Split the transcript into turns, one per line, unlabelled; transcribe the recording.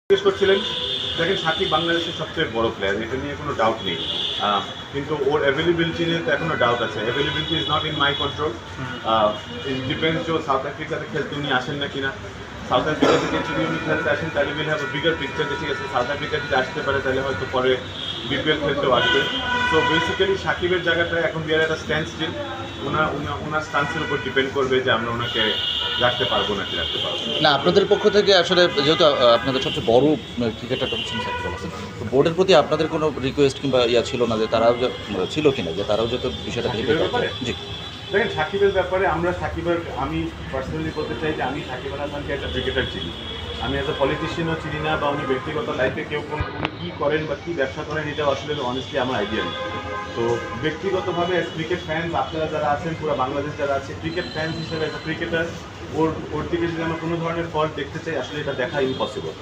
জিজ্ঞেস করছিলেন, দেখেন সাকিব বাংলাদেশের সবচেয়ে বড় প্লেয়ার, এটা নিয়ে কোনো ডাউট নেই। কিন্তু ওর অ্যাভেলেবিলিটি নিয়ে তো এখনো ডাউট আছে। Availability is not in my control. It depends যে সাউথ আফ্রিকাতে খেলতে উনি আসেন না কিনা। সাউথ আফ্রিকা থেকে যদি উনি খেলতে আসেন তাহলে উইল হ্যাভ বিগার পিকচার, যে ঠিক আছে সাউথ আফ্রিকা যদি আসতে পারে তাহলে হয়তো পরে বিপিএল খেলতেও আসবে। সো বেসিক্যালি সাকিবের জায়গাটা এখন বিয়ার একটা স্ট্যান্ড স্টিল। ওনার স্টান্সের উপর ডিপেন্ড করবে যে আমরা ওনাকে রাখতে পারবো নাকি রাখতে পারবো না।
না, আপনাদের পক্ষ থেকে আসলে যেহেতু আপনাদের সবচেয়ে বড় ক্রিকেটারটা হচ্ছেন সাকিব আল হাসান, তো বোর্ডের প্রতি আপনাদের কোনো রিকোয়েস্ট কিংবা ছিল না যে তারাও ছিল কিনা যে তারাও যত বিষয়টা ভেবে
সাকিবের ব্যাপারে?
জি।
দেখেন সাকিবের ব্যাপারে আমি পার্সোনালি বলতে চাই যে আমি সাকিব আল হাসানকে একটা ক্রিকেটার চিনি। আমি এজ এ পলিটিশিয়ানও চিনি না, বা উনি ব্যক্তিগত লাইফে উনি কী করেন বা কী ব্যবসা করেন এটা আসলে অনেস্টলি আমার আইডিয়া নেই। তো ব্যক্তিগতভাবে ক্রিকেট ফ্যান্স আপনারা যারা আছেন, পুরো বাংলাদেশ যারা আছে ক্রিকেট ফ্যান্স হিসেবে একটা ক্রিকেটার, ওর দিকে যদি আমরা কোনো ধরনের ফল্ট দেখতে চাই আসলে এটা দেখা ইম্পসিবল।